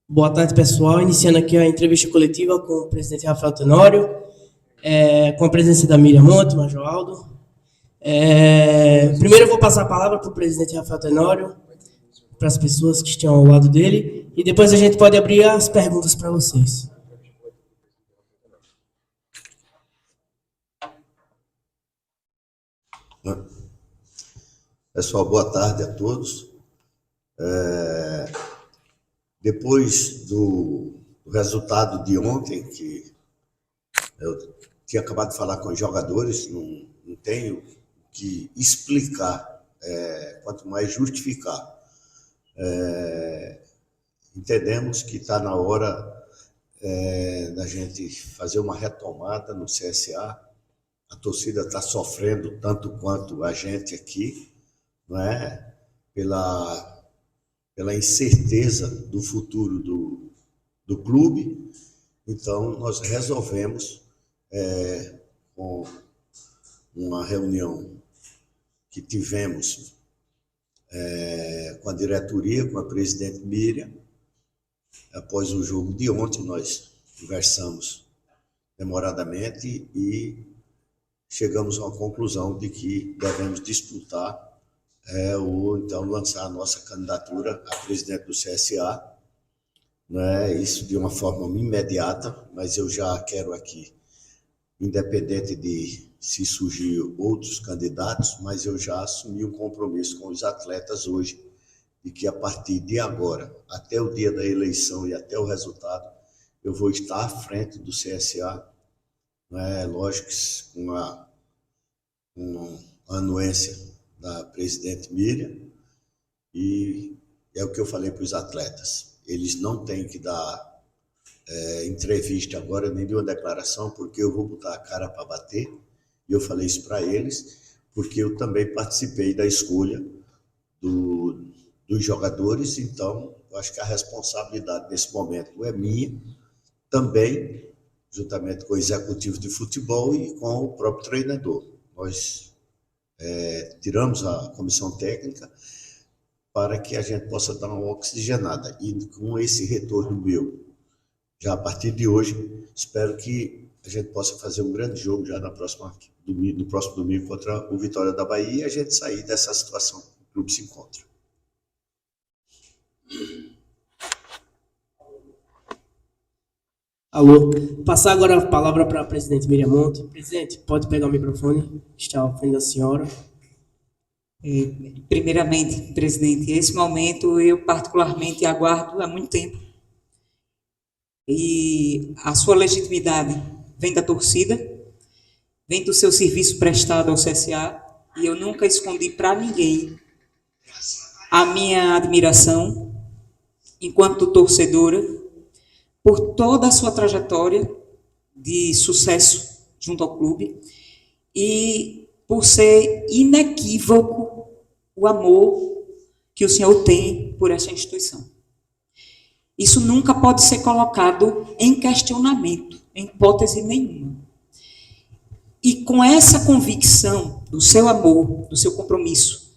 Boa tarde, pessoal. Iniciando aqui a entrevista coletiva com o presidente Rafael Tenório, com a presença da Miriam Monte, Major Aldo. Primeiro eu vou passar a palavra para o presidente Rafael Tenório, para as pessoas que estão ao lado dele, e depois a gente pode abrir as perguntas para vocês. Pessoal, boa tarde a todos. Depois do resultado de ontem, que eu tinha acabado de falar com os jogadores, não tenho que explicar, quanto mais justificar. Entendemos que está na hora da gente fazer uma retomada no CSA. A torcida está sofrendo tanto quanto a gente aqui, não é? Pela incerteza do futuro do clube. Então, nós resolvemos, com uma reunião que tivemos com a diretoria, com a presidente Miriam, após o jogo de ontem, nós conversamos demoradamente e chegamos a uma conclusão de que devemos disputar ou então lançar a nossa candidatura a presidente do CSA, né? Isso de uma forma imediata, mas eu já quero aqui, independente de se surgir outros candidatos, mas eu já assumi um compromisso com os atletas hoje, de que a partir de agora, até o dia da eleição e até o resultado, eu vou estar à frente do CSA, né? Lógico que com a anuência da presidente Miriam, e é o que eu falei para os atletas. Eles não têm que dar entrevista agora, nem de uma declaração, porque eu vou botar a cara para bater, e eu falei isso para eles, porque eu também participei da escolha dos jogadores, então eu acho que a responsabilidade nesse momento é minha, também, juntamente com o executivo de futebol e com o próprio treinador. Nós tiramos a comissão técnica para que a gente possa dar uma oxigenada. E com esse retorno meu, já a partir de hoje, espero que a gente possa fazer um grande jogo já no próximo domingo contra o Vitória da Bahia e a gente sair dessa situação que o clube se encontra. Alô, passar agora a palavra para a presidente Miriam Monte. Presidente, pode pegar o microfone, está ao frente da senhora. Primeiramente, presidente, esse momento eu particularmente aguardo há muito tempo. E a sua legitimidade vem da torcida, vem do seu serviço prestado ao CSA, e eu nunca escondi para ninguém a minha admiração enquanto torcedora por toda a sua trajetória de sucesso junto ao clube e por ser inequívoco o amor que o senhor tem por essa instituição. Isso nunca pode ser colocado em questionamento, em hipótese nenhuma. E com essa convicção do seu amor, do seu compromisso,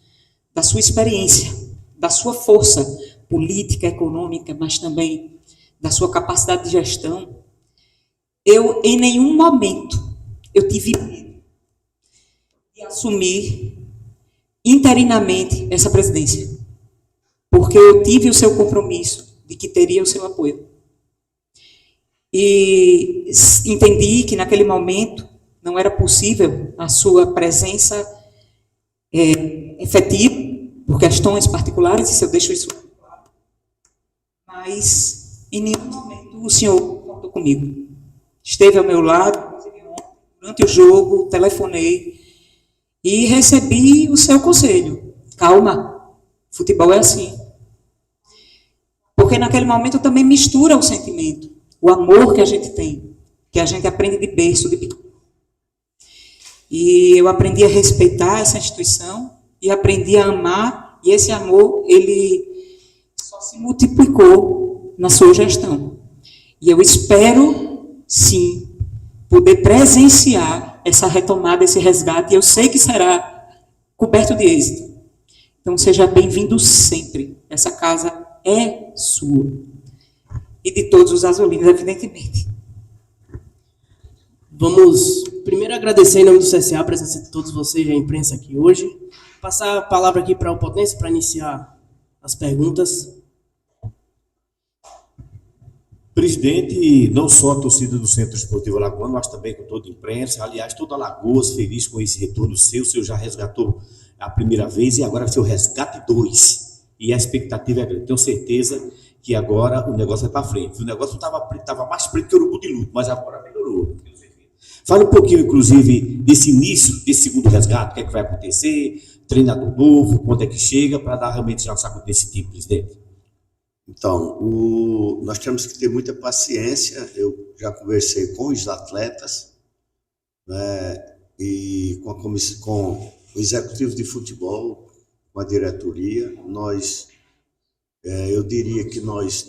da sua experiência, da sua força política, econômica, mas também da sua capacidade de gestão, eu, em nenhum momento, eu tive medo de assumir interinamente essa presidência, porque eu tive o seu compromisso de que teria o seu apoio. E entendi que, naquele momento, não era possível a sua presença efetiva, por questões particulares, isso eu deixo isso claro, mas em nenhum momento o senhor contou comigo. Esteve ao meu lado, durante o jogo, telefonei e recebi o seu conselho. Calma, futebol é assim. Porque naquele momento eu também mistura o sentimento, o amor que a gente tem, que a gente aprende de berço, de pequeno. E eu aprendi a respeitar essa instituição e aprendi a amar, e esse amor, ele só se multiplicou na sua gestão. E eu espero, sim, poder presenciar essa retomada, esse resgate, e eu sei que será coberto de êxito. Então, seja bem-vindo sempre. Essa casa é sua. e de todos os azulinos, evidentemente. Vamos primeiro agradecer em nome do CSA a presença de todos vocês, a imprensa aqui hoje. Passar a palavra aqui para o Potência para iniciar as perguntas. Presidente, não só a torcida do Centro Esportivo Alagoano, mas também com toda a imprensa. Aliás, toda Alagoas feliz com esse retorno seu. O senhor já resgatou a primeira vez e agora é o seu resgate 2. E a expectativa é grande. Tenho certeza que agora o negócio vai para frente. O negócio estava mais preto que o urubu de luto, mas agora melhorou. Fala um pouquinho, inclusive, desse início, desse segundo resgate, o que é que vai acontecer, treinador novo, quando é que chega, para dar realmente já um saco desse tipo, presidente. Então, nós temos que ter muita paciência. Eu já conversei com os atletas, né, e com o executivo de futebol, com a diretoria. Eu diria que nós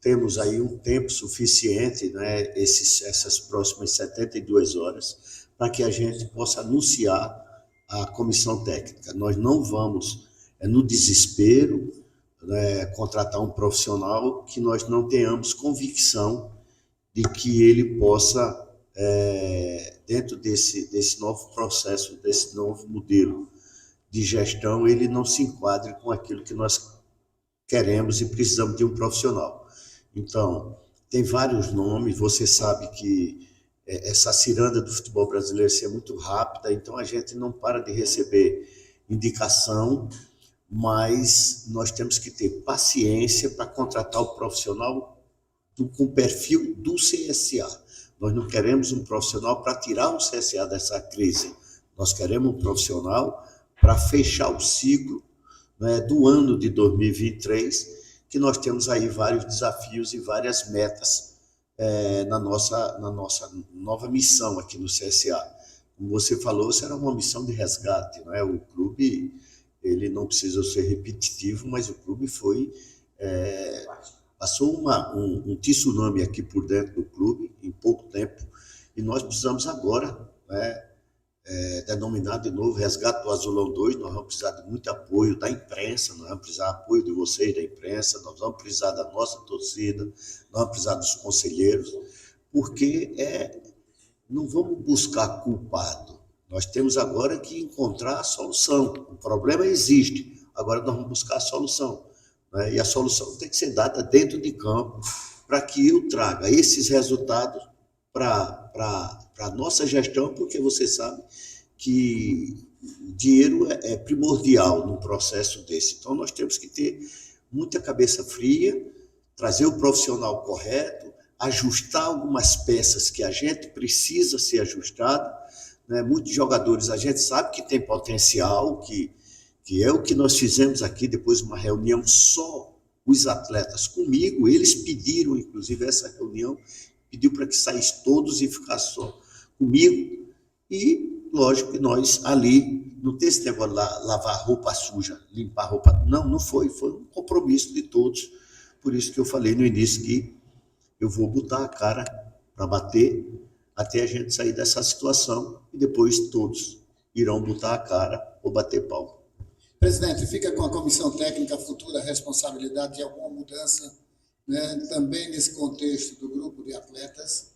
temos aí um tempo suficiente, né, essas próximas 72 horas, para que a gente possa anunciar a comissão técnica. Nós não vamos, no desespero, contratar um profissional que nós não tenhamos convicção de que ele possa, dentro desse novo processo, desse novo modelo de gestão, ele não se enquadre com aquilo que nós queremos e precisamos de um profissional. Então, tem vários nomes, você sabe que essa ciranda do futebol brasileiro é muito rápida, então a gente não para de receber indicação, mas nós temos que ter paciência para contratar o profissional com o perfil do CSA. Nós não queremos um profissional para tirar o CSA dessa crise, nós queremos um profissional para fechar o ciclo, né, do ano de 2023, que nós temos aí vários desafios e várias metas na nossa nova missão aqui no CSA. Como você falou, será uma missão de resgate, não é? O clube, ele não precisa ser repetitivo, mas o clube passou um tsunami aqui por dentro do clube em pouco tempo, e nós precisamos agora, né, denominar de novo Resgate do Azulão 2, nós vamos precisar de muito apoio da imprensa, nós vamos precisar do apoio de vocês, da imprensa, nós vamos precisar da nossa torcida, nós vamos precisar dos conselheiros, porque não vamos buscar culpado, nós temos agora que encontrar a solução. O problema existe, agora nós vamos buscar a solução, né? E a solução tem que ser dada dentro de campo, para que eu traga esses resultados para a nossa gestão, porque você sabe que dinheiro é primordial num processo desse. Então, nós temos que ter muita cabeça fria, trazer o profissional correto, ajustar algumas peças que a gente precisa ser ajustado, né? Muitos jogadores a gente sabe que tem potencial, que é o que nós fizemos aqui, depois de uma reunião só os atletas comigo, eles pediram, inclusive, essa reunião, pediu para que saísse todos e ficasse só comigo, e lógico que nós ali, não tem esse negócio de lavar roupa suja, limpar roupa, não foi um compromisso de todos, por isso que eu falei no início que eu vou botar a cara para bater até a gente sair dessa situação, e depois todos irão botar a cara ou bater palma. Presidente, fica com a comissão técnica a futura responsabilidade de alguma mudança, né, também nesse contexto do grupo de atletas.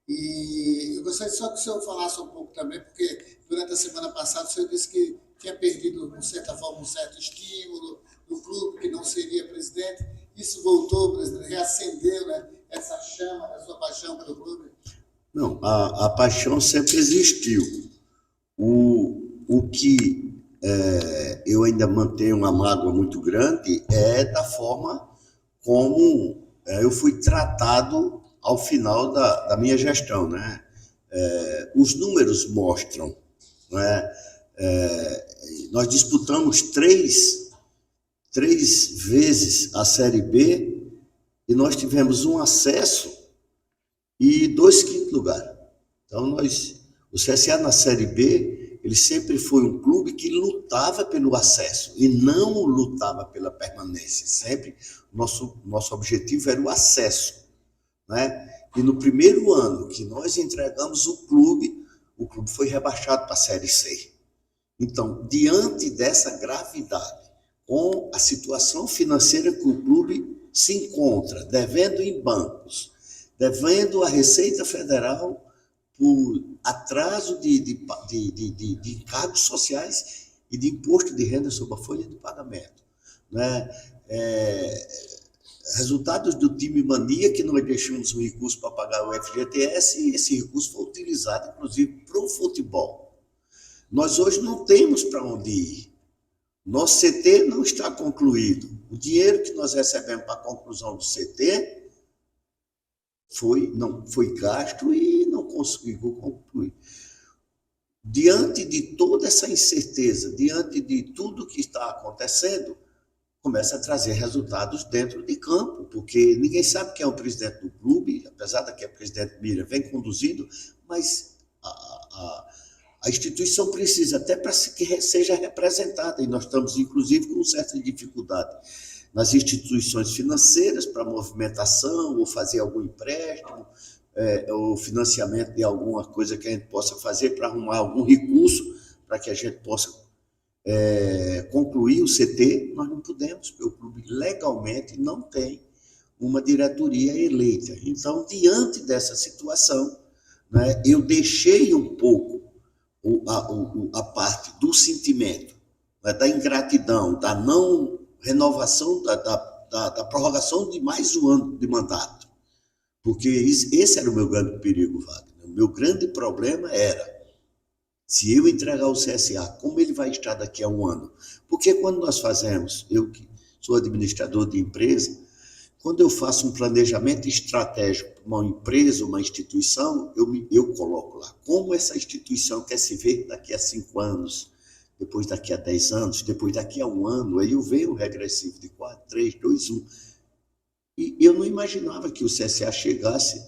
E eu gostaria só que o senhor falasse um pouco também, porque durante a semana passada o senhor disse que tinha perdido, de certa forma, um certo estímulo do clube, que não seria presidente. Isso voltou, presidente, reacendeu, né, essa chama da sua paixão pelo clube? Não, a paixão sempre existiu. O que eu ainda mantenho uma mágoa muito grande é da forma como eu fui tratado ao final da minha gestão, né? Os números mostram, né? Nós disputamos três vezes a Série B e nós tivemos um acesso e 2 quintos lugar. Então, o CSA na Série B, ele sempre foi um clube que lutava pelo acesso e não lutava pela permanência. Sempre nosso objetivo era o acesso, né? E no primeiro ano que nós entregamos o clube foi rebaixado para a Série C. Então, diante dessa gravidade, com a situação financeira que o clube se encontra devendo em bancos, devendo à Receita Federal por atraso de encargos sociais e de imposto de renda sobre a folha de pagamento, né? Resultados do time mania, que nós deixamos um recurso para pagar o FGTS, e esse recurso foi utilizado, inclusive, para o futebol. Nós hoje não temos para onde ir. Nosso CT não está concluído. O dinheiro que nós recebemos para a conclusão do CT não foi gasto e não conseguiu concluir. Diante de toda essa incerteza, diante de tudo que está acontecendo, começa a trazer resultados dentro de campo, porque ninguém sabe quem é o presidente do clube, apesar da que a presidente Miriam vem conduzindo, mas a instituição precisa até para que seja representada, e nós estamos, inclusive, com certa dificuldade nas instituições financeiras para movimentação, ou fazer algum empréstimo, ou financiamento de alguma coisa que a gente possa fazer para arrumar algum recurso para que a gente possa concluir o CT. Nós não podemos, porque o clube legalmente não tem uma diretoria eleita. Então, diante dessa situação, né, eu deixei um pouco a parte do sentimento, né, da ingratidão, da não renovação, da prorrogação de mais um ano de mandato. Porque esse era o meu grande perigo, Wagner. O meu grande problema era, se eu entregar o CSA, como ele vai estar daqui a um ano? Porque quando nós fazemos, eu que sou administrador de empresa, quando eu faço um planejamento estratégico para uma empresa, uma instituição, eu coloco lá como essa instituição quer se ver daqui a 5 anos, depois daqui a 10 anos, depois daqui a um ano, aí eu venho o regressivo de 4, 3, 2, 1. E eu não imaginava que o CSA chegasse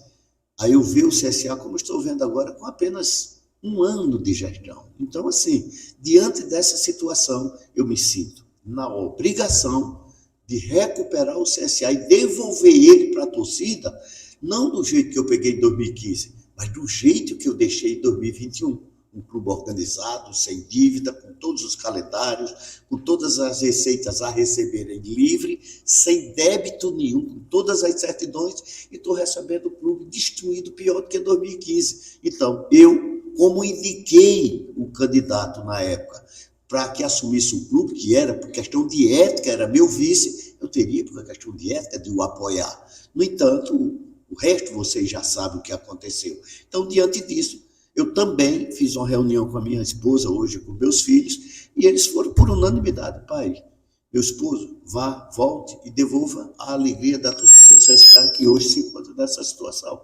a eu ver o CSA como estou vendo agora, com apenas um ano de gestão. Então, assim, diante dessa situação, eu me sinto na obrigação de recuperar o CSA e devolver ele para a torcida, não do jeito que eu peguei em 2015, mas do jeito que eu deixei em 2021. Um clube organizado, sem dívida, com todos os calendários, com todas as receitas a receberem livre, sem débito nenhum, com todas as certidões, e estou recebendo o clube destruído pior do que em 2015. Então, eu, como indiquei o candidato na época para que assumisse o clube, que era por questão de ética, era meu vice, eu teria, por questão de ética, de o apoiar. No entanto, o resto vocês já sabem o que aconteceu. Então, diante disso, eu também fiz uma reunião com a minha esposa hoje, com meus filhos, e eles foram por unanimidade. Pai, meu esposo, vá, volte e devolva a alegria da torcida do CSA, que hoje se encontra nessa situação.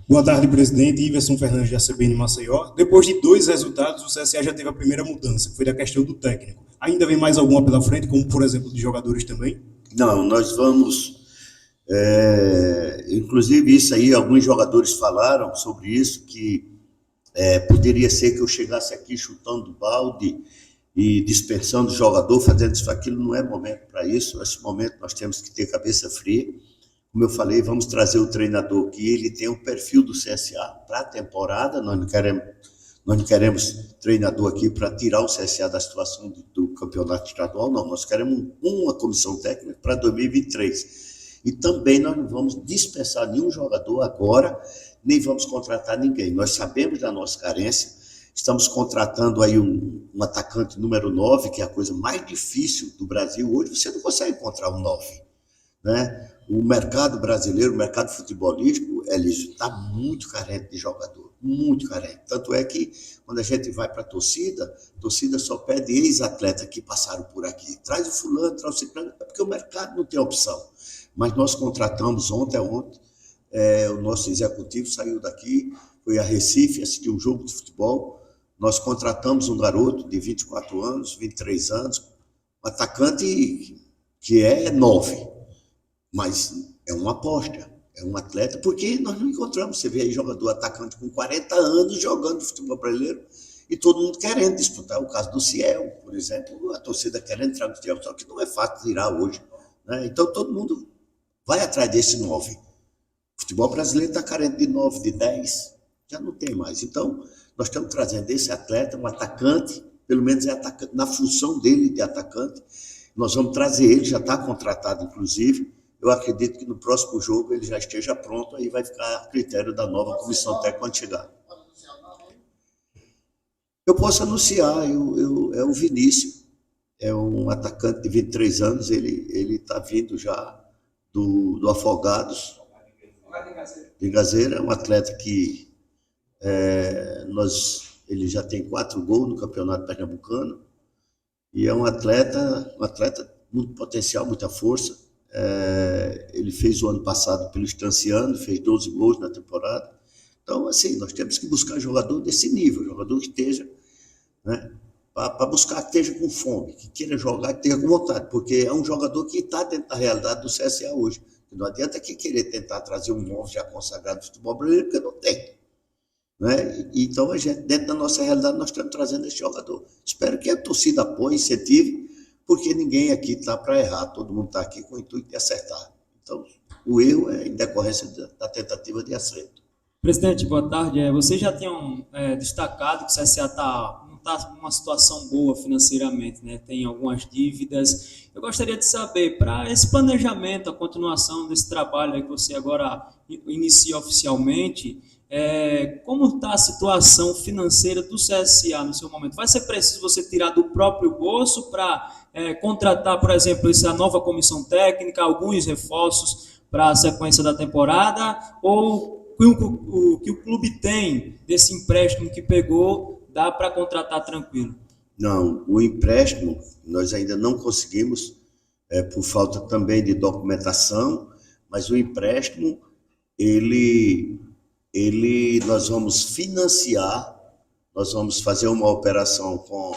Boa tarde, presidente. Iverson Fernandes, da CBN Maceió. Depois de 2 resultados, o CSA já teve a primeira mudança, que foi da questão do técnico. Ainda vem mais alguma pela frente, como, por exemplo, de jogadores também? Não, nós vamos... inclusive, isso aí, alguns jogadores falaram sobre isso, que poderia ser que eu chegasse aqui chutando balde e dispensando o jogador, fazendo isso, aquilo. Não é momento para isso. Nesse momento, nós temos que ter cabeça fria. Como eu falei, vamos trazer o treinador que ele tem o perfil do CSA para a temporada. Nós não queremos treinador aqui para tirar o CSA da situação do campeonato estadual, não. Nós queremos uma comissão técnica para 2023. E também nós não vamos dispensar nenhum jogador agora, nem vamos contratar ninguém. Nós sabemos da nossa carência, estamos contratando aí um atacante número 9, que é a coisa mais difícil do Brasil. Hoje você não consegue encontrar um 9, né? O mercado brasileiro, o mercado futebolístico, Elísio, está muito carente de jogador, muito carente. Tanto é que, quando a gente vai para a torcida só pede ex-atleta que passaram por aqui. Traz o fulano, traz o ciclano, é porque o mercado não tem opção. Mas nós contratamos ontem, o nosso executivo saiu daqui, foi a Recife, assistiu um jogo de futebol. Nós contratamos um garoto de 24 anos, 23 anos, um atacante que é 9, mas é uma aposta, é um atleta, porque nós não encontramos. Você vê aí jogador, atacante com 40 anos jogando futebol brasileiro e todo mundo querendo disputar. O caso do Ciel, por exemplo, a torcida querendo entrar no Ciel, só que não é fácil tirar hoje, né? Então todo mundo vai atrás desse 9. O futebol brasileiro está carente de 9, de 10, já não tem mais. Então, nós estamos trazendo esse atleta, um atacante, pelo menos é atacante, na função dele de atacante, Nós vamos trazer ele, já está contratado, inclusive. Eu acredito que no próximo jogo ele já esteja pronto, aí vai ficar a critério da nova comissão técnica quando chegar. Eu posso anunciar, é o Vinícius, é um atacante de 23 anos, ele está vindo já do Afogados, de Gazeira, é um atleta que ele já tem 4 gols no Campeonato Pernambucano, e é um atleta muito potencial, muita força. Ele fez o ano passado pelo Estanciano, fez 12 gols na temporada. Então, assim, nós temos que buscar jogador desse nível, jogador que esteja, né, para buscar que esteja com fome, que queira jogar, que esteja com vontade, porque é um jogador que está dentro da realidade do CSA hoje. Não adianta que querer tentar trazer um monstro já consagrado do futebol brasileiro, porque não tem. Né? Então, a gente, dentro da nossa realidade, nós estamos trazendo esse jogador. Espero que a torcida apoie, incentive, porque ninguém aqui está para errar, todo mundo está aqui com o intuito de acertar. Então, o erro é em decorrência da tentativa de acerto. Presidente, boa tarde. Vocês já tinham destacado que o CSA não está numa situação boa financeiramente, né? Tem algumas dívidas. Eu gostaria de saber, para esse planejamento, a continuação desse trabalho aí que você agora inicia oficialmente, como está a situação financeira do CSA no seu momento? Vai ser preciso você tirar do próprio bolso para contratar, por exemplo, essa nova comissão técnica, alguns reforços para a sequência da temporada, ou o que o clube tem desse empréstimo que pegou, dá para contratar tranquilo? Não, o empréstimo nós ainda não conseguimos, por falta também de documentação, mas o empréstimo, nós vamos financiar, nós vamos fazer uma operação com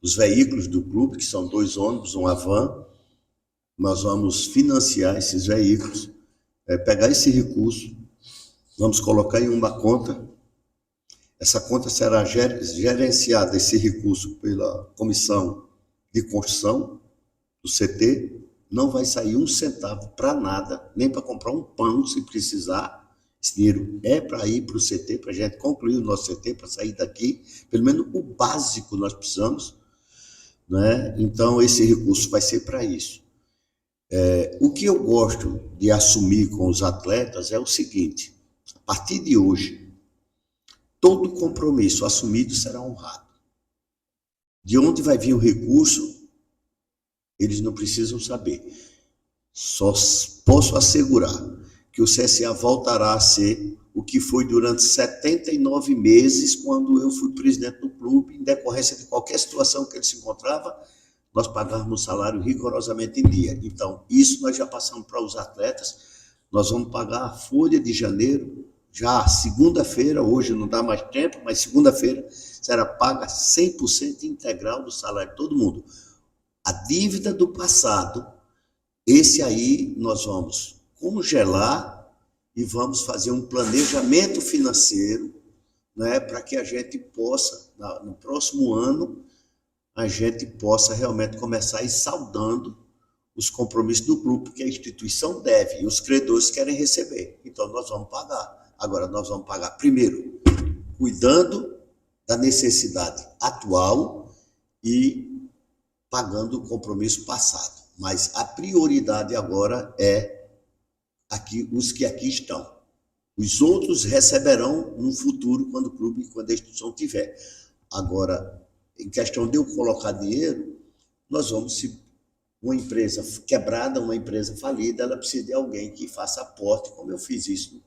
os veículos do clube, que são 2 ônibus, uma van. Nós vamos financiar esses veículos, pegar esse recurso, vamos colocar em uma conta. Essa conta será gerenciada, esse recurso, pela comissão de construção do CT. Não vai sair 1 centavo para nada, nem para comprar um pão, se precisar. Esse dinheiro é para ir para o CT, para a gente concluir o nosso CT, para sair daqui. Pelo menos o básico nós precisamos, né? Então, esse recurso vai ser para isso. O que eu gosto de assumir com os atletas é o seguinte: a partir de hoje, todo compromisso assumido será honrado. De onde vai vir o recurso, eles não precisam saber. Só posso assegurar que o CSA voltará a ser o que foi durante 79 meses, quando eu fui presidente do clube, em decorrência de qualquer situação que ele se encontrava, nós pagávamos o salário rigorosamente em dia. Então, isso nós já passamos para os atletas. Nós vamos pagar a folha de janeiro, já segunda-feira, hoje não dá mais tempo, mas segunda-feira será paga 100% integral do salário de todo mundo. A dívida do passado, esse aí nós vamos congelar e vamos fazer um planejamento financeiro, né, para que a gente possa, no próximo ano, a gente possa realmente começar a ir saldando os compromissos do clube, que a instituição deve e os credores querem receber. Então, nós vamos pagar. Agora, nós vamos pagar primeiro, cuidando da necessidade atual e pagando o compromisso passado. Mas a prioridade agora é os que aqui estão. Os outros receberão no futuro, quando o clube, quando a instituição tiver. Agora, em questão de eu colocar dinheiro, nós vamos, se uma empresa quebrada, uma empresa falida, ela precisa de alguém que faça aporte, como eu fiz isso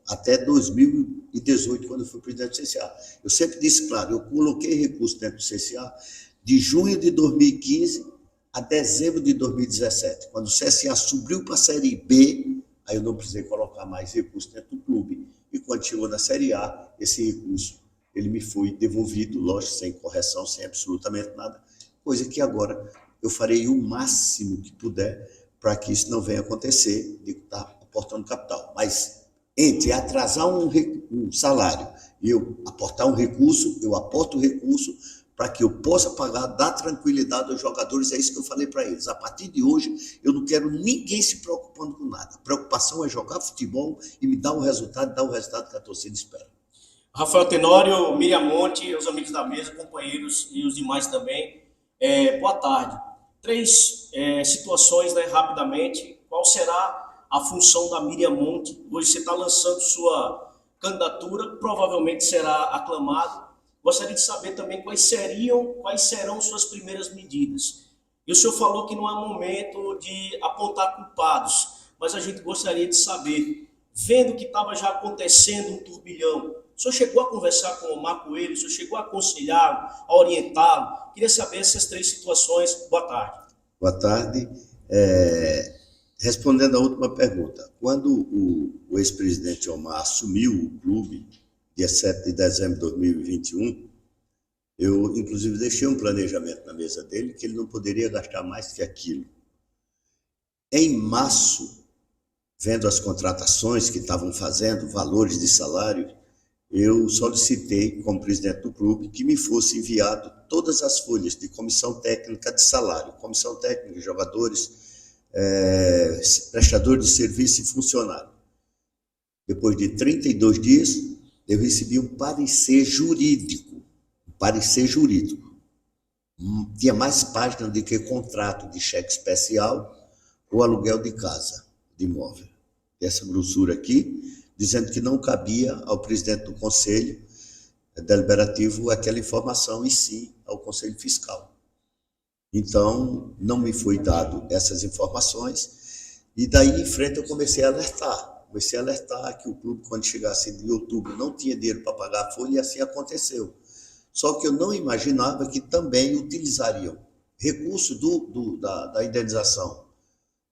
até 2018, quando eu fui presidente do CSA. Eu sempre disse, claro, eu coloquei recurso dentro do CSA de junho de 2015 a dezembro de 2017. Quando o CSA subiu para a Série B, aí eu não precisei colocar mais recurso dentro do clube. E quando chegou na Série A, esse recurso ele me foi devolvido, lógico, sem correção, sem absolutamente nada, coisa que agora eu farei o máximo que puder para que isso não venha acontecer, de estar aportando capital. Mas entre atrasar um salário e eu aportar um recurso, eu aporto o recurso para que eu possa pagar, dar tranquilidade aos jogadores, é isso que eu falei para eles. A partir de hoje, eu não quero ninguém se preocupando com nada. A preocupação é jogar futebol e me dar o resultado que a torcida espera. Rafael Tenório, Miriam Monte, os amigos da mesa, companheiros e os demais também. Boa tarde. Três situações, né, rapidamente. Qual será a função da Miriam Monte? Hoje você está lançando sua candidatura, provavelmente será aclamado. Gostaria de saber também quais serão suas primeiras medidas. E o senhor falou que não é momento de apontar culpados, mas a gente gostaria de saber, vendo que estava já acontecendo um turbilhão, o senhor chegou a conversar com o Omar Coelho, o senhor chegou a aconselhá-lo, a orientá-lo? Queria saber essas três situações. Boa tarde. Boa tarde. Respondendo à última pergunta, quando o ex-presidente Omar assumiu o clube, dia 7 de dezembro de 2021, eu, inclusive, deixei um planejamento na mesa dele que ele não poderia gastar mais que aquilo. Em março, vendo as contratações que estavam fazendo, valores de salário, eu solicitei, como presidente do clube, que me fosse enviado todas as folhas de comissão técnica de salário, comissão técnica de jogadores, prestadores de serviço e funcionário. Depois de 32 dias, eu recebi um parecer jurídico. Tinha mais páginas do que contrato de cheque especial ou aluguel de casa, de imóvel. Essa grossura aqui, dizendo que não cabia ao presidente do Conselho Deliberativo aquela informação, e sim ao Conselho Fiscal. Então, não me foi dado essas informações, e daí em frente eu comecei a alertar que o clube, quando chegasse em outubro, não tinha dinheiro para pagar a folha, e assim aconteceu. Só que eu não imaginava que também utilizariam recursos da indenização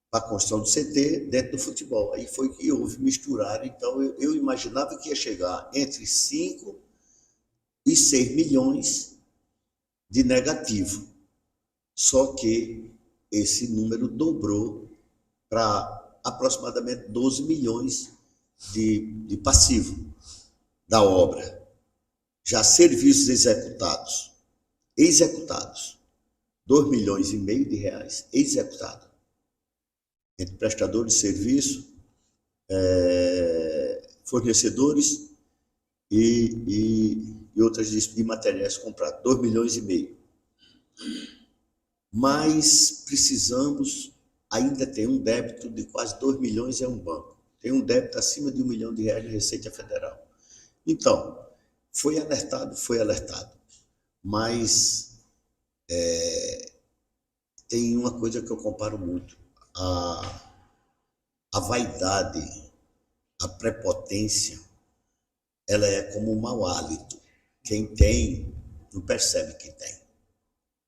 para a construção do CT dentro do futebol. Aí foi que houve misturar. Então, eu imaginava que ia chegar entre 5 e 6 milhões de negativo. Só que esse número dobrou para aproximadamente 12 milhões de passivo da obra. Já serviços executados, 2,5 milhões de reais executados, entre prestadores de serviço, fornecedores e outras de materiais comprados, 2,5 milhões. Mas precisamos, ainda tem um débito de quase 2 milhões em um banco. Tem um débito acima de R$1 milhão na Receita Federal. Então, foi alertado. Mas tem uma coisa que eu comparo muito. A vaidade, a prepotência, ela é como um mau hálito. Quem tem, não percebe que tem.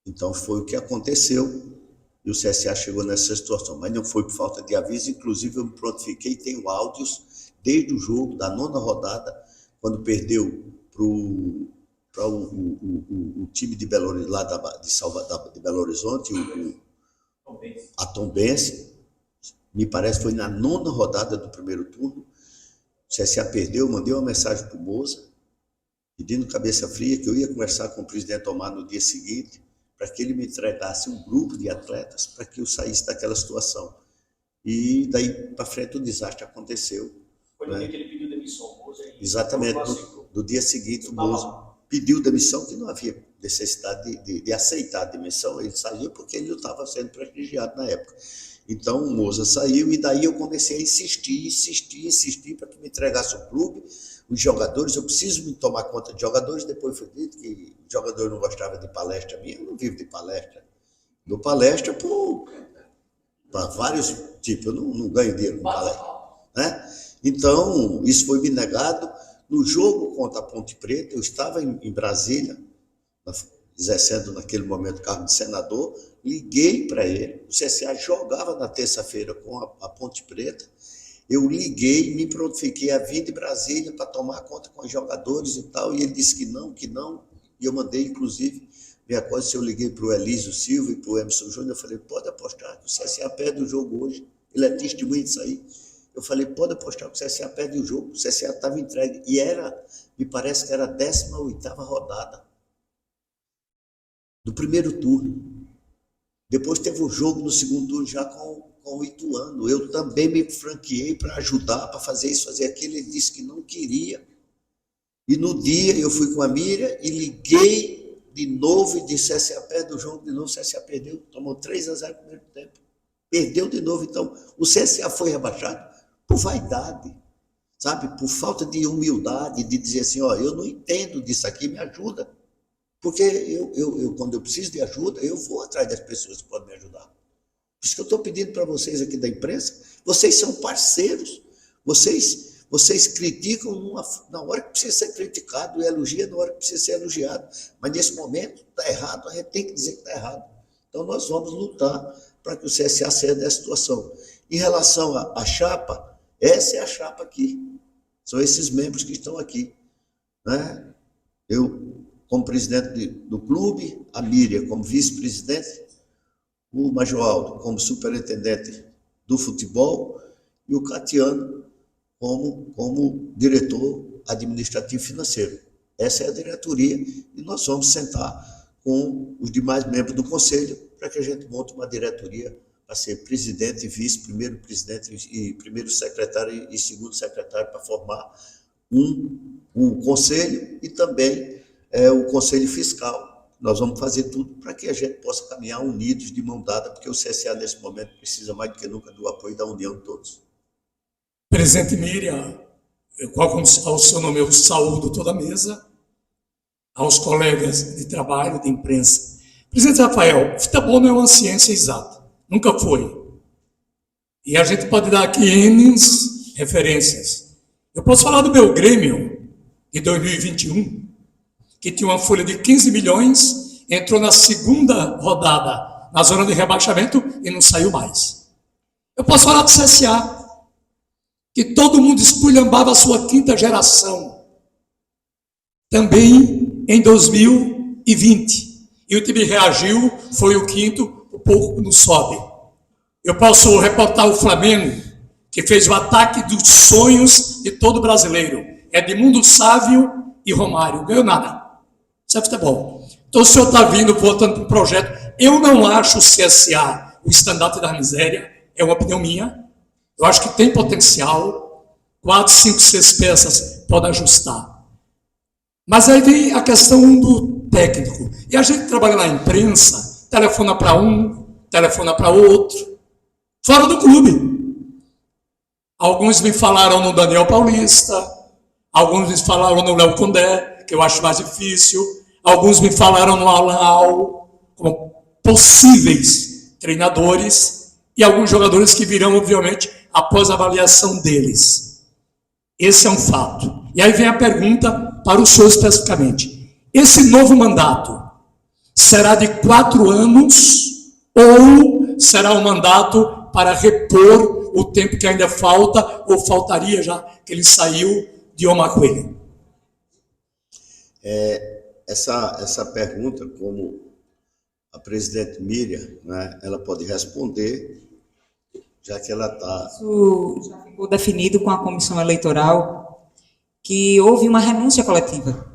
Então, foi o que aconteceu e o CSA chegou nessa situação. Mas não foi por falta de aviso. Inclusive, eu me prontifiquei, tenho áudios desde o jogo, da 9ª rodada, quando perdeu para o time de Belo Horizonte, lá de Belo Horizonte, a Tombense, me parece que foi na 9ª rodada do primeiro turno. O CSA perdeu, mandei uma mensagem para o Moza, pedindo cabeça fria, que eu ia conversar com o presidente Omar no dia seguinte, para que ele me entregasse um grupo de atletas para que eu saísse daquela situação. E daí para frente o desastre aconteceu. Foi no dia que ele pediu demissão, Moza? Exatamente. No dia seguinte, o Moza pediu demissão, que não havia necessidade de aceitar a demissão. Ele saiu porque ele não estava sendo prestigiado na época. Então, o Moza saiu e daí eu comecei a insistir para que me entregasse o clube, os jogadores. Eu preciso me tomar conta de jogadores. Depois foi dito que o jogador não gostava de palestra minha. Eu não vivo de palestra. Dou palestra para vários tipos. Eu não ganho dinheiro com palestra, né? Então, isso foi me negado. No jogo contra a Ponte Preta, eu estava em Brasília, exercendo naquele momento o cargo de senador, liguei para ele. O CSA jogava na terça-feira com a Ponte Preta. Eu liguei, me prontifiquei a vir de Brasília para tomar conta com os jogadores e tal, e ele disse que não, e eu mandei, inclusive, minha coisa, se eu liguei para o Elísio Silva e para o Emerson Júnior, eu falei, pode apostar que o CSA perde o jogo hoje, ele é testemunha disso aí. Eu falei, pode apostar que o CSA perde o jogo, o CSA estava entregue, e me parece que era a 18ª rodada do primeiro turno. Depois teve o jogo no segundo turno já com o Ituano. Eu também me franqueei para ajudar, para fazer isso, fazer aquilo. Ele disse que não queria. E no dia eu fui com a Miriam e liguei de novo e disse: CSA perde o jogo de novo, o CSA perdeu, tomou 3-0 no primeiro tempo. Perdeu de novo, então o CSA foi rebaixado por vaidade, sabe? Por falta de humildade, de dizer assim: ó, eu não entendo disso aqui, me ajuda. Porque quando eu preciso de ajuda, eu vou atrás das pessoas que podem me ajudar. Por isso que eu estou pedindo para vocês aqui da imprensa, vocês são parceiros, vocês criticam na hora que precisa ser criticado e elogiam na hora que precisa ser elogiado. Mas nesse momento está errado, a gente tem que dizer que está errado. Então nós vamos lutar para que o CSA saia dessa situação. Em relação à chapa, essa é a chapa aqui. São esses membros que estão aqui, né? Eu, como presidente do clube, a Miriam como vice-presidente, o Major Aldo como superintendente do futebol e o Catiano como diretor administrativo financeiro. Essa é a diretoria e nós vamos sentar com os demais membros do conselho para que a gente monte uma diretoria para ser presidente, vice, primeiro presidente e primeiro secretário e segundo secretário para formar um conselho e também o conselho fiscal. Nós vamos fazer tudo para que a gente possa caminhar unidos, de mão dada, porque o CSA, nesse momento, precisa mais do que nunca do apoio da união de todos. Presidente Miriam, ao seu nome eu saúdo toda a mesa, aos colegas de trabalho, de imprensa. Presidente Rafael, futebol não é uma ciência exata, nunca foi. E a gente pode dar aqui N referências. Eu posso falar do meu Grêmio, de 2021, que tinha uma folha de 15 milhões, entrou na segunda rodada na zona de rebaixamento e não saiu mais. Eu posso falar do CSA, que todo mundo esculhambava a sua quinta geração, também em 2020. E o time reagiu, foi o quinto, o pouco não sobe. Eu posso reportar o Flamengo, que fez o ataque dos sonhos de todo brasileiro. Edmundo Sávio e Romário. Ganhou nada. Isso é futebol. Então o senhor está vindo, voltando para um projeto. Eu não acho o CSA o estandarte da miséria, é uma opinião minha. Eu acho que tem potencial. 4, 5, 6 peças podem ajustar. Mas aí vem a questão do técnico. E a gente trabalha na imprensa, telefona para um, telefona para outro, fora do clube. Alguns me falaram no Daniel Paulista, alguns me falaram no Léo Condé, que eu acho mais difícil, alguns me falaram no Alan Al, como possíveis treinadores, e alguns jogadores que virão, obviamente, após a avaliação deles. Esse é um fato. E aí vem a pergunta para o senhor especificamente. Esse novo mandato será de 4 anos ou será um mandato para repor o tempo que ainda falta ou faltaria já que ele saiu de Omar Coelho? Essa pergunta, como a presidente Miriam, né, ela pode responder, já que ela está... Isso já ficou definido com a comissão eleitoral, que houve uma renúncia coletiva.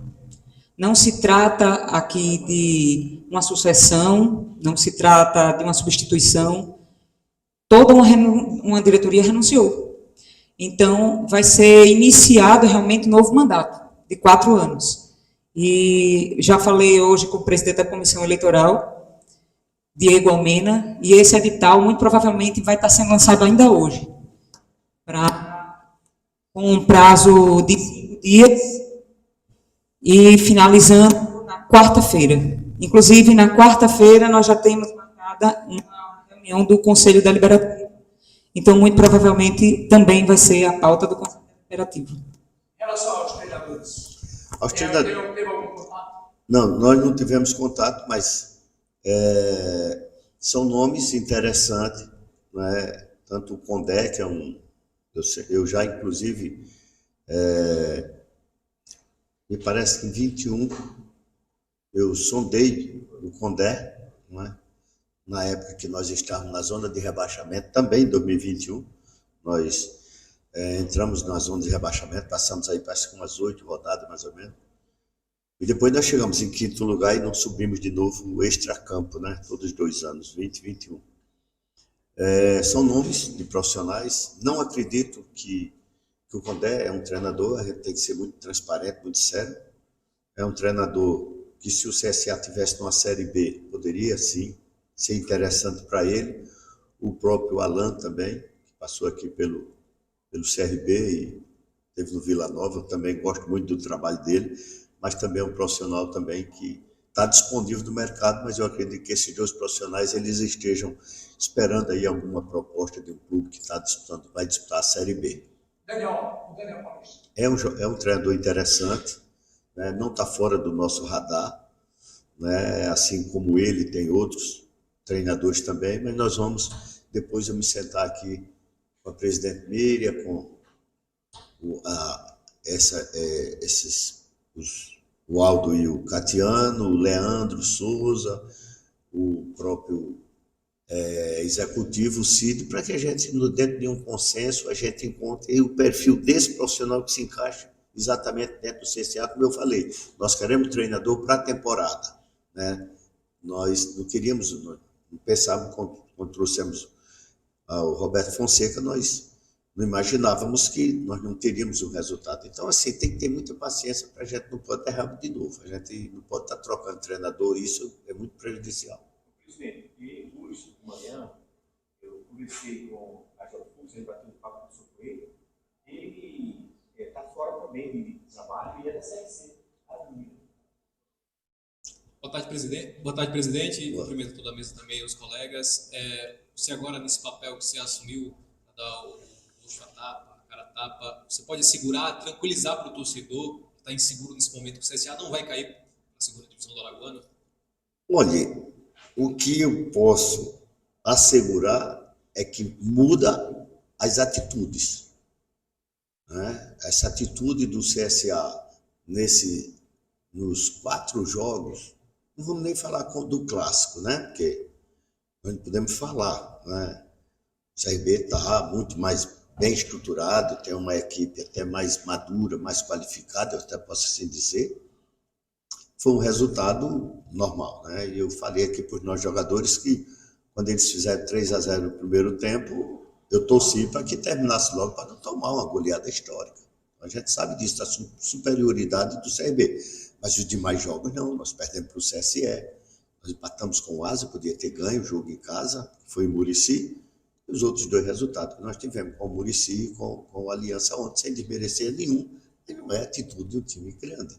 Não se trata aqui de uma sucessão, não se trata de uma substituição. Toda uma diretoria renunciou. Então, vai ser iniciado realmente um novo mandato, de 4 anos. E já falei hoje com o presidente da comissão eleitoral, Diego Almena, e esse edital muito provavelmente vai estar sendo lançado ainda hoje, com um prazo de 5 dias e finalizando na quarta-feira. Inclusive, na quarta-feira, nós já temos marcada uma reunião do Conselho Deliberativo. Então, muito provavelmente, também vai ser a pauta do Conselho Deliberativo. Em relação aos treinadores, teve algum contato? Não, nós não tivemos contato, mas são nomes interessantes, né? Tanto o Condé, que é eu já, inclusive, me parece que em 21 eu sondei o Condé, né? Na época que nós estávamos na zona de rebaixamento, também em 2021, nós entramos na zona de rebaixamento, passamos aí parece que umas 8 rodadas mais ou menos, e depois nós chegamos em 5º lugar e não subimos de novo o extracampo, né? Todos os 2 anos, 20 e 21. São nomes de profissionais, não acredito que que o Condé é um treinador, a gente tem que ser muito transparente, muito sério. É um treinador que, se o CSA tivesse numa Série B, poderia, sim, ser interessante para ele. O próprio Alan também, que passou aqui pelo CRB e teve no Vila Nova, eu também gosto muito do trabalho dele, mas também é um profissional também que está disponível no mercado, mas eu acredito que esses dois profissionais eles estejam esperando aí alguma proposta de um clube que está disputando, vai disputar a Série B. Daniel Paulista. É um treinador interessante, né? Não está fora do nosso radar, né? Assim como ele, tem outros treinadores também, mas nós vamos, depois eu me sentar aqui com a presidente Miriam, com o Aldo e o Catiano, o Leandro Souza, o próprio executivo, o Cid, para que a gente, dentro de um consenso, a gente encontre o perfil desse profissional que se encaixa exatamente dentro do CSA, como eu falei. Nós queremos treinador para a temporada, né? Nós não queríamos, não pensávamos, quando trouxemos o Roberto Fonseca, nós não imaginávamos que nós não teríamos o resultado. Então, assim, tem que ter muita paciência para a gente não pode errar de novo. A gente não pode estar trocando treinador, isso é muito prejudicial. Presidente, e hoje de manhã, eu conversei com a Jorge Fux, ele bateu um papo com ele, ele está fora também de trabalho e é da Série C. Boa tarde, presidente. Boa tarde, presidente. Cumprimento toda a mesa também, os colegas. Você agora, nesse papel que você assumiu, dar o luxo a tapa, a cara a tapa, você pode assegurar, tranquilizar para o torcedor que está inseguro nesse momento que o CSA não vai cair na segunda divisão do Alagoano? Olha, o que eu posso assegurar é que muda as atitudes, né? Essa atitude do CSA nos 4 jogos, não vamos nem falar do clássico, né? Porque nós não podemos falar, né? O CRB está muito mais bem estruturado, tem uma equipe até mais madura, mais qualificada, eu até posso assim dizer. Foi um resultado normal, né? E eu falei aqui para os nossos jogadores que, quando eles fizeram 3-0 no primeiro tempo, eu torci para que terminasse logo, para não tomar uma goleada histórica. A gente sabe disso, da superioridade do CRB. Mas os demais jogos não, nós perdemos para o CSE, nós empatamos com o Asa, podia ter ganho o jogo em casa, foi em Murici, e os outros 2 resultados que nós tivemos com o Murici e com o Aliança ontem, sem desmerecer nenhum, e não é atitude de um time grande.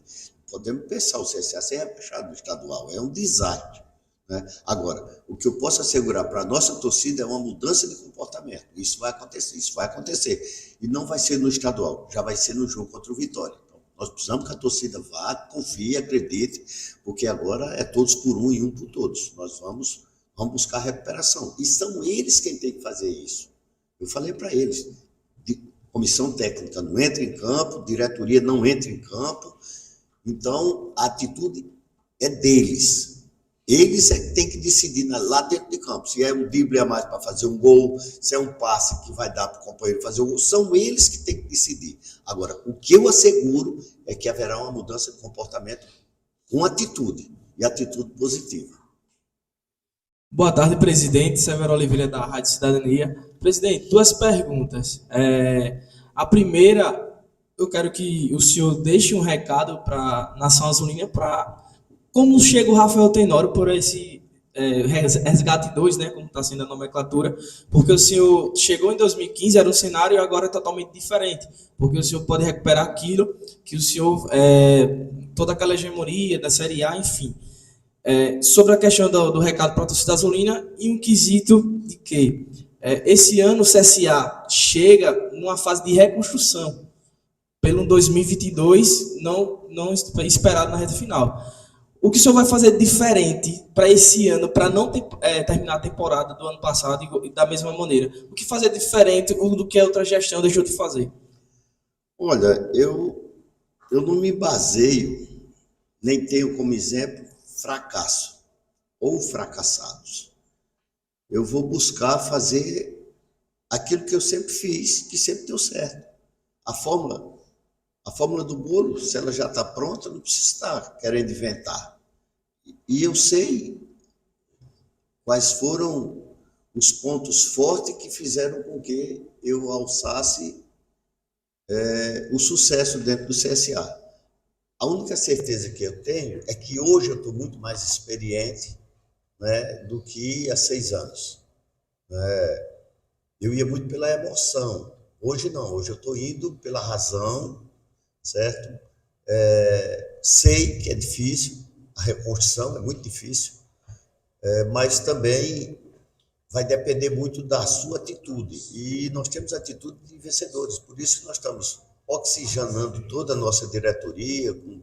Podemos pensar o CSA ser rebaixado no estadual, é um desastre, né? Agora, o que eu posso assegurar para a nossa torcida é uma mudança de comportamento. Isso vai acontecer. E não vai ser no estadual, já vai ser no jogo contra o Vitória. Então, nós precisamos que a torcida vá, confie, acredite, porque agora é todos por um e um por todos. Nós vamos buscar recuperação. E são eles quem tem que fazer isso. Eu falei para eles, comissão técnica não entra em campo, diretoria não entra em campo. Então, a atitude é deles. Eles é que têm que decidir lá dentro de campo. Se é um drible a mais para fazer um gol, se é um passe que vai dar para o companheiro fazer um gol, são eles que têm que decidir. Agora, o que eu asseguro é que haverá uma mudança de comportamento com atitude, e atitude positiva. Boa tarde, presidente. Severo Oliveira, da Rádio Cidadania. Presidente, 2 perguntas. A primeira, eu quero que o senhor deixe um recado para a Nação Azulina para como chega o Rafael Tenório por esse resgate 2, né, como está sendo a nomenclatura, porque o senhor chegou em 2015, era um cenário, e agora é totalmente diferente, porque o senhor pode recuperar aquilo que o senhor, toda aquela hegemonia da Série A, enfim. Sobre a questão do recado para a torcida azulina, e um quesito de que esse ano o CSA chega numa fase de reconstrução, pelo 2022 não esperado na reta final. O que o senhor vai fazer diferente para esse ano, para não terminar a temporada do ano passado da mesma maneira? O que fazer diferente do que a outra gestão deixou de fazer? Olha, eu não me baseio, nem tenho como exemplo fracasso ou fracassados. Eu vou buscar fazer aquilo que eu sempre fiz, que sempre deu certo. A fórmula do bolo, se ela já está pronta, não precisa estar querendo inventar. E eu sei quais foram os pontos fortes que fizeram com que eu alçasse o sucesso dentro do CSA. A única certeza que eu tenho é que hoje eu estou muito mais experiente, né, do que há 6 anos. Eu ia muito pela emoção. Hoje não, hoje eu estou indo pela razão, certo? Sei que é difícil, a reconstrução é muito difícil, mas também vai depender muito da sua atitude. E nós temos atitude de vencedores, por isso que nós estamos oxigenando toda a nossa diretoria, com,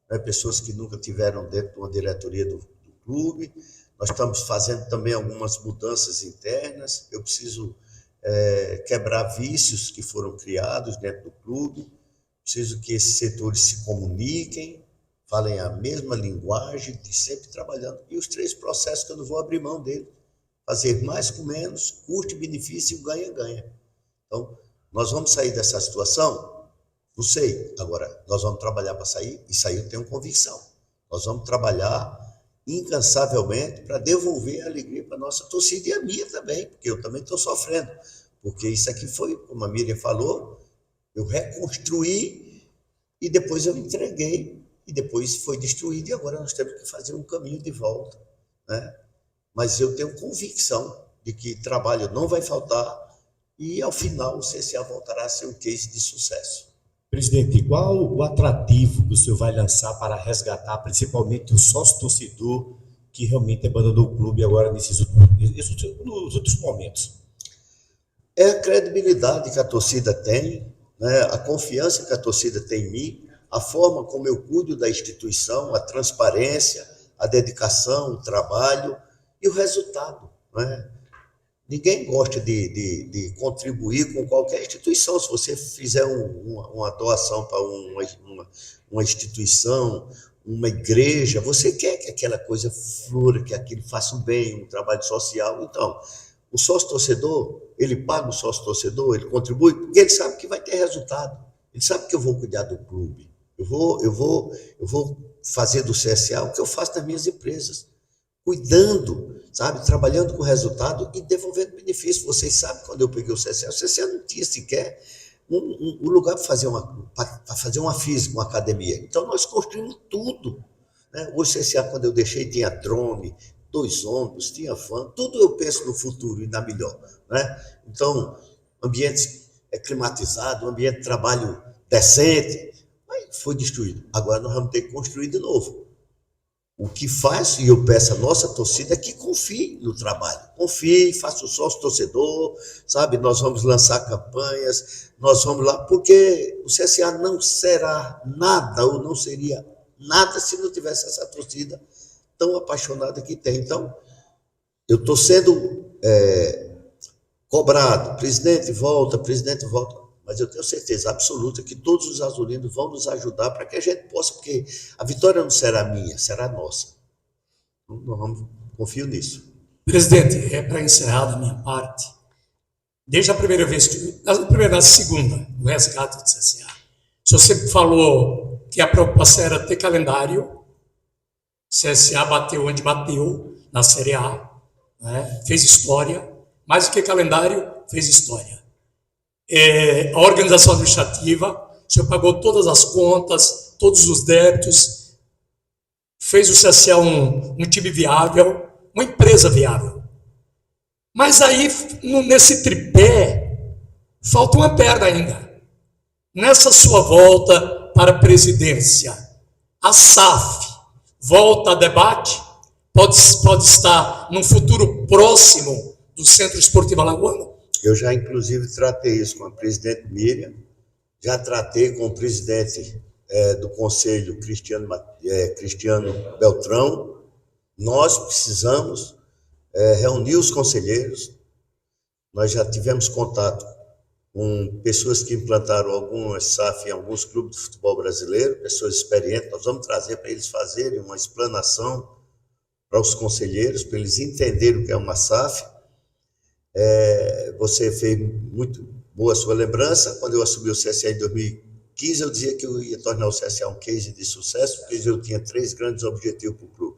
né, pessoas que nunca tiveram dentro de uma diretoria do clube. Nós estamos fazendo também algumas mudanças internas. Eu preciso quebrar vícios que foram criados dentro do clube. Preciso que esses setores se comuniquem, falem a mesma linguagem, de sempre trabalhando. E os 3 processos que eu não vou abrir mão dele. Fazer mais com menos, custo-benefício e ganha-ganha. Então, nós vamos sair dessa situação? Não sei. Agora, nós vamos trabalhar para sair, e sair eu tenho convicção. Nós vamos trabalhar incansavelmente para devolver a alegria para a nossa torcida e a minha também, porque eu também estou sofrendo. Porque isso aqui foi, como a Miriam falou, eu reconstruí e depois eu entreguei e depois foi destruído e agora nós temos que fazer um caminho de volta, né? Mas eu tenho convicção de que trabalho não vai faltar e ao final o CSA voltará a ser um case de sucesso. Presidente, qual o atrativo que o senhor vai lançar para resgatar principalmente o sócio-torcedor que realmente abandonou o clube agora nos outros momentos? É a credibilidade que a torcida tem, né? A confiança que a torcida tem em mim, a forma como eu cuido da instituição, a transparência, a dedicação, o trabalho e o resultado, né? Ninguém gosta de contribuir com qualquer instituição. Se você fizer uma doação para uma instituição, uma igreja, você quer que aquela coisa flora, que aquilo faça um bem, um trabalho social. Então, o sócio-torcedor, ele paga o sócio-torcedor, ele contribui, porque ele sabe que vai ter resultado. Ele sabe que eu vou cuidar do clube. Eu vou fazer do CSA o que eu faço nas minhas empresas. Cuidando, sabe, trabalhando com resultado e devolvendo benefício. Vocês sabem, quando eu peguei o CSA não tinha sequer um lugar para fazer uma física, uma academia. Então, nós construímos tudo, né? Hoje, o CSA, quando eu deixei, tinha drone, 2 ônibus, tinha van, tudo eu penso no futuro e na melhor, né? Então, ambiente climatizado, ambiente de trabalho decente, mas foi destruído. Agora nós vamos ter que construir de novo. O que faz, e eu peço à nossa torcida, é que confie no trabalho. Confie, faça o sócio torcedor, sabe? Nós vamos lançar campanhas, nós vamos lá, porque o CSA não será nada, ou não seria nada, se não tivesse essa torcida tão apaixonada que tem. Então, eu estou sendo cobrado, presidente volta, mas eu tenho certeza absoluta que todos os azulinos vão nos ajudar para que a gente possa, porque a vitória não será minha, será nossa. Então, confio nisso. Presidente, para encerrar da minha parte, desde a primeira vez, na segunda, o resgate do CSA, o senhor sempre falou que a preocupação era ter calendário. O CSA bateu onde bateu, na Série A, né? Fez história, mais do que calendário, fez história. A organização administrativa, o senhor pagou todas as contas, todos os débitos, fez o CSA um time viável, uma empresa viável. Mas aí, nesse tripé, falta uma perna ainda. Nessa sua volta para a presidência, a SAF volta a debate, pode estar num futuro próximo do Centro Esportivo Alagoano? Eu já, inclusive, tratei isso com a presidente Miriam, já tratei com o presidente do Conselho, Cristiano Beltrão. Nós precisamos reunir os conselheiros. Nós já tivemos contato com pessoas que implantaram algumas SAF em alguns clubes de futebol brasileiro, pessoas experientes. Nós vamos trazer para eles fazerem uma explanação para os conselheiros, para eles entenderem o que é uma SAF. Você fez muito boa a sua lembrança. Quando eu assumi o CSA em 2015, eu dizia que eu ia tornar o CSA um case de sucesso, porque eu tinha 3 grandes objetivos para o clube.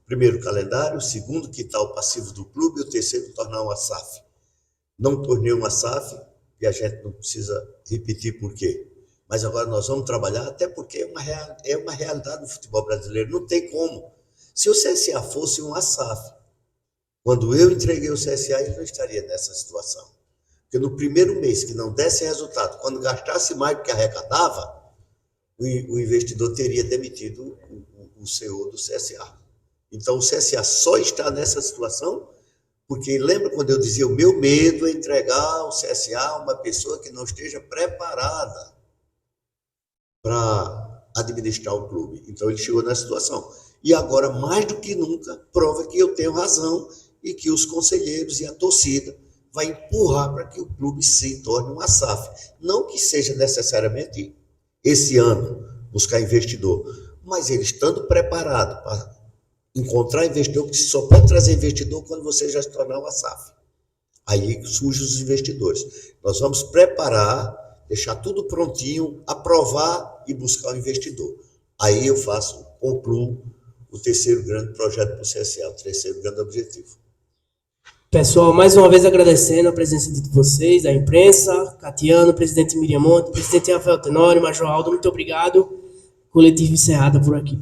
Primeiro, o calendário. Segundo, quitar o passivo do clube. E o terceiro, tornar uma SAF. Não tornei uma SAF, e a gente não precisa repetir por quê. Mas agora nós vamos trabalhar, até porque é uma realidade do futebol brasileiro, não tem como. Se o CSA fosse um SAF, quando eu entreguei o CSA, ele não estaria nessa situação. Porque no primeiro mês que não desse resultado, quando gastasse mais do que arrecadava, o investidor teria demitido o CEO do CSA. Então, o CSA só está nessa situação porque, lembra quando eu dizia, o meu medo é entregar o CSA a uma pessoa que não esteja preparada para administrar o clube. Então, ele chegou nessa situação. E agora, mais do que nunca, prova que eu tenho razão e que os conselheiros e a torcida vai empurrar para que o clube se torne uma SAF. Não que seja necessariamente esse ano buscar investidor, mas ele estando preparado para encontrar investidor, porque só pode trazer investidor quando você já se tornar uma SAF. Aí surgem os investidores. Nós vamos preparar, deixar tudo prontinho, aprovar e buscar o investidor. Aí eu concluo o terceiro grande projeto para o CSA, o terceiro grande objetivo. Pessoal, mais uma vez agradecendo a presença de vocês, da imprensa, Catiano, presidente Miriam Monte, presidente Rafael Tenório, Major Aldo, muito obrigado. Coletivo encerrado por aqui.